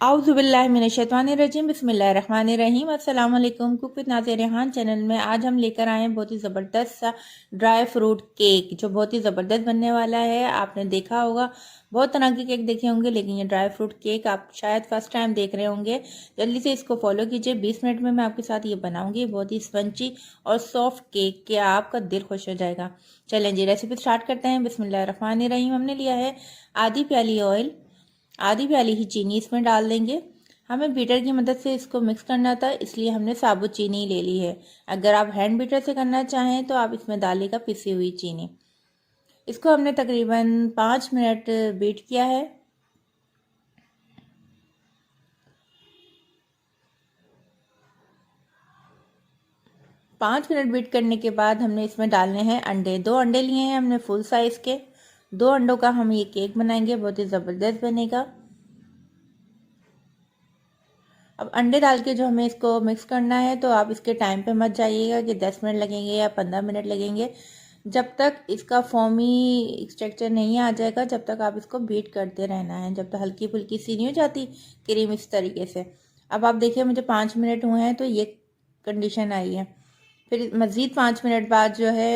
आउज़ुबिल्लाहिमिनश्शैतानिर्रजीम बिस्मिल्लाहिर्रहमानिर्रहीम अस्सलाम वालेकुम। Cook with Nazia Rehan channel में आज हम लेकर आए हैं बहुत ही ज़बरदस्त सा ड्राई फ्रूट केक जो बहुत ही ज़बरदस्त बनने वाला है। आपने देखा होगा, बहुत तरह के केक देखे होंगे, लेकिन ये ड्राई फ्रूट केक आप शायद फर्स्ट टाइम देख रहे होंगे। जल्दी से इसको फॉलो कीजिए। 20 मिनट में मैं आपके साथ ये बनाऊंगी। बहुत ही स्पंची और सॉफ्ट केक के आपका दिल खुश हो जाएगा। चलें जी, रेसिपी स्टार्ट करते हैं। बिस्मिल्लाहिर्रहमानिर्रहीम। हमने लिया है आधी प्याली ऑयल, आधी प्याली ही चीनी इसमें डाल देंगे। हमें बीटर की मदद से इसको मिक्स करना था, इसलिए हमने साबुत चीनी ले ली है। अगर आप हैंड बीटर से करना चाहें तो आप इसमें डालेगा पिसी हुई चीनी। इसको हमने तकरीबन 5 मिनट बीट किया है। पाँच मिनट बीट करने के बाद हमने इसमें डालने हैं अंडे। 2 अंडे लिए हैं हमने फुल साइज़ के। 2 अंडों का हम ये केक बनाएंगे, बहुत ही ज़बरदस्त बनेगा। अब अंडे डाल के जो हमें इसको मिक्स करना है, तो आप इसके टाइम पे मत जाइएगा कि 10 मिनट लगेंगे या 15 मिनट लगेंगे। जब तक इसका फॉर्मी स्ट्रक्चर नहीं आ जाएगा, जब तक आप इसको बीट करते रहना है, जब तक हल्की फुल्की सी नहीं हो जाती क्रीम इस तरीके से। अब आप देखिए, मुझे 5 मिनट हुए हैं तो ये कंडीशन आई है। फिर मज़ीद 5 मिनट बाद जो है,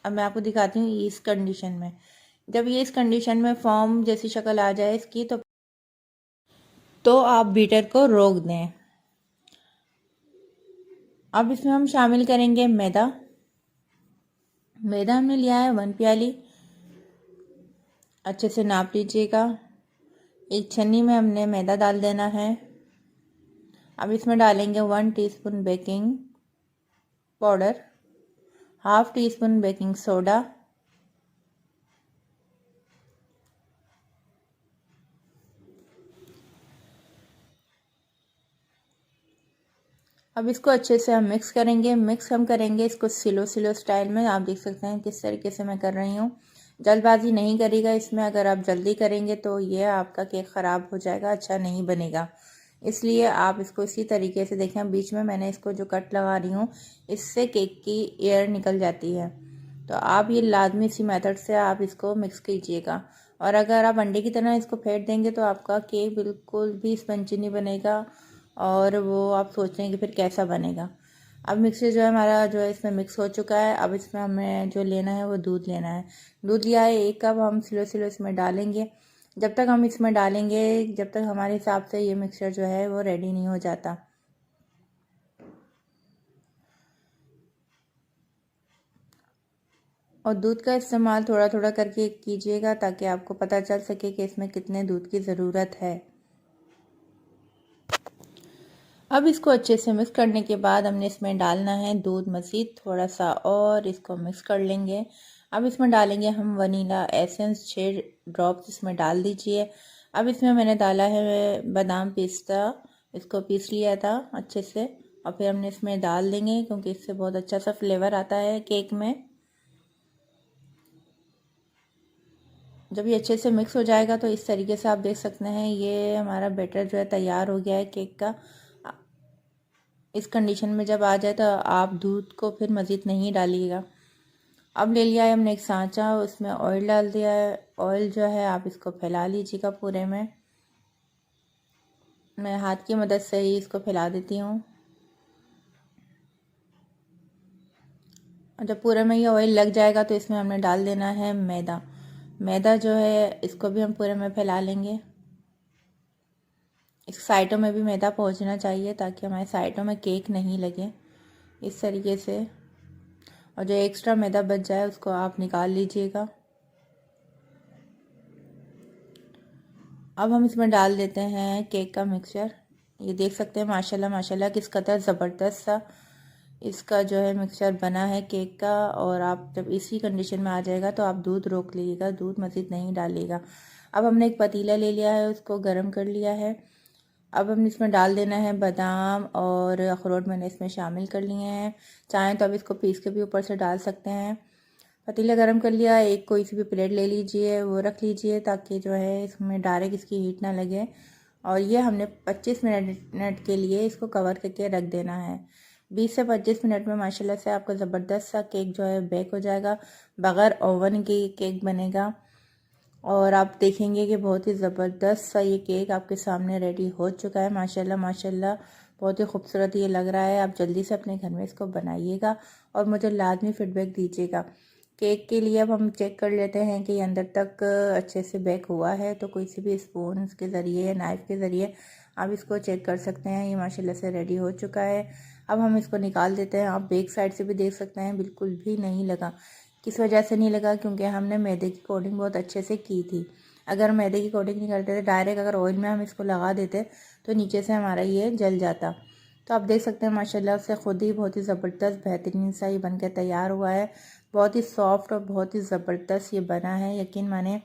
अब मैं आपको दिखाती हूँ इस कंडीशन में। जब ये इस कंडीशन में फॉर्म जैसी शक्ल आ जाए इसकी, तो आप बीटर को रोक दें। अब इसमें हम शामिल करेंगे मैदा। मैदा हमने लिया है 1 प्याली। अच्छे से नाप लीजिएगा। एक छन्नी में हमने मैदा डाल देना है। अब इसमें डालेंगे 1 teaspoon baking powder, half tea spoon baking soda, अब इसको अच्छे से हम मिक्स करेंगे। मिक्स हम करेंगे इसको स्लो स्लो स्टाइल में। आप देख सकते हैं किस तरीके से मैं कर रही हूँ। जल्दबाजी नहीं करेगा इसमें। अगर आप जल्दी करेंगे तो ये आपका केक ख़राब हो जाएगा, अच्छा नहीं बनेगा। इसलिए आप इसको इसी तरीके से देखें। बीच में मैंने इसको जो कट लगा रही हूँ, इससे केक की एयर निकल जाती है। तो आप ये लाजमी इसी मेथड से आप इसको मिक्स कीजिएगा। और अगर आप अंडे की तरह इसको फेंट देंगे तो आपका केक बिल्कुल भी स्पंजी नहीं बनेगा, और वो आप सोच रहे हैं कि फिर कैसा बनेगा। अब मिक्सर जो है हमारा जो है इसमें मिक्स हो चुका है। अब इसमें हमें जो लेना है वो दूध लेना है। दूध लिया है 1 कप। हम स्लो स्लो इसमें डालेंगे। जब तक हम इसमें डालेंगे, जब तक हमारे हिसाब से ये मिक्सचर जो है वो रेडी नहीं हो जाता। और दूध का इस्तेमाल थोड़ा थोड़ा करके कीजिएगा, ताकि आपको पता चल सके कि इसमें कितने दूध की ज़रूरत है। अब इसको अच्छे से मिक्स करने के बाद हमने इसमें डालना है दूध मज़ीद थोड़ा सा, और इसको मिक्स कर लेंगे। अब इसमें डालेंगे हम वनीला एसेंस 6 ड्रॉप्स इसमें डाल दीजिए। अब इसमें मैंने डाला है बादाम पिस्ता, इसको पीस लिया था अच्छे से, और फिर हमने इसमें डाल देंगे, क्योंकि इससे बहुत अच्छा सा फ्लेवर आता है केक में। जब ये अच्छे से मिक्स हो जाएगा तो इस तरीके से आप देख सकते हैं ये हमारा बैटर जो है तैयार हो गया है केक का। इस कंडीशन में जब आ जाए तो आप दूध को फिर मज़ीद नहीं डालिएगा। अब ले लिया है हमने एक सांचा, उसमें ऑयल डाल दिया है। ऑयल जो है आप इसको फैला लीजिएगा पूरे में। मैं हाथ की मदद से ही इसको फैला देती हूँ। और जब पूरे में ये ऑयल लग जाएगा तो इसमें हमने डाल देना है मैदा। मैदा जो है इसको भी हम पूरे में फैला लेंगे। इस साइडों में भी मैदा पहुंचना चाहिए, ताकि हमारे साइडों में केक नहीं लगे, इस तरीके से। और जो एक्स्ट्रा मैदा बच जाए उसको आप निकाल लीजिएगा। अब हम इसमें डाल देते हैं केक का मिक्सचर। ये देख सकते हैं माशाल्लाह माशाल्लाह किस कदर ज़बरदस्त सा इसका जो है मिक्सचर बना है केक का। और आप जब इसी कंडीशन में आ जाएगा तो आप दूध रोक लीजिएगा, दूध मज़ीद नहीं डालिएगा। अब हमने एक पतीला ले लिया है, उसको गर्म कर लिया है। अब हम इसमें डाल देना है बादाम और अखरोट, मैंने इसमें शामिल कर लिए हैं। चाहें तो अब इसको पीस के भी ऊपर से डाल सकते हैं। पतीला गरम कर लिया, एक कोई सी भी प्लेट ले लीजिए, वो रख लीजिए, ताकि जो है इसमें डायरेक्ट इसकी हीट ना लगे। और ये हमने 25 मिनट के लिए इसको कवर करके रख देना है। 20 से 25 मिनट में माशाल्लाह से आपका ज़बरदस्त सा केक जो है बेक हो जाएगा। बग़ैर ओवन के केक बनेगा। और आप देखेंगे कि बहुत ही ज़बरदस्त सा ये केक आपके सामने रेडी हो चुका है। माशाल्लाह माशाल्लाह बहुत ही खूबसूरत ये लग रहा है। आप जल्दी से अपने घर में इसको बनाइएगा और मुझे लाजमी फ़ीडबैक दीजिएगा। केक के लिए अब हम चेक कर लेते हैं कि अंदर तक अच्छे से बेक हुआ है, तो किसी भी स्पून के ज़रिए या नाइफ़ के ज़रिए आप इसको चेक कर सकते हैं। ये माशाल्लाह से रेडी हो चुका है। अब हम इसको निकाल देते हैं। आप बैक साइड से भी देख सकते हैं, बिल्कुल भी नहीं लगा। किस वजह से नहीं लगा? क्योंकि हमने मैदे की कोटिंग बहुत अच्छे से की थी। अगर मैदे की कोटिंग नहीं करते थे, डायरेक्ट अगर ऑयल में हम इसको लगा देते तो नीचे से हमारा ये जल जाता। तो आप देख सकते हैं माशाल्लाह से ख़ुद ही बहुत ही ज़बरदस्त बेहतरीन सा ये बनकर तैयार हुआ है। बहुत ही सॉफ्ट और बहुत ही ज़बरदस्त ये बना है। यकीन माने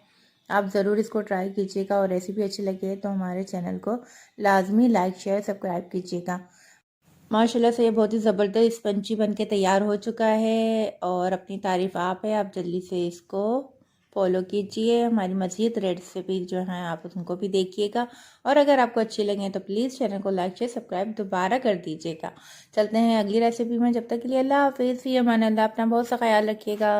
आप ज़रूर इसको ट्राई कीजिएगा और रेसिपी अच्छी लगे तो हमारे चैनल को लाजमी लाइक शेयर सब्सक्राइब कीजिएगा। माशाल्लाह से ये बहुत ही ज़बरदस्त स्पंजी बन के तैयार हो चुका है और अपनी तारीफ़ आप है। आप जल्दी से इसको फॉलो कीजिए। हमारी मज़ीद रेसिपी जो हैं आप उनको भी देखिएगा और अगर आपको अच्छी लगे तो प्लीज़ चैनल को लाइक शेयर सब्सक्राइब दोबारा कर दीजिएगा। चलते हैं अगली रेसिपी में। जब तक के लिए अल्लाह हाफ़िज़। फ़ी अमान अल्लाह। अपना बहुत सा ख्याल रखिएगा।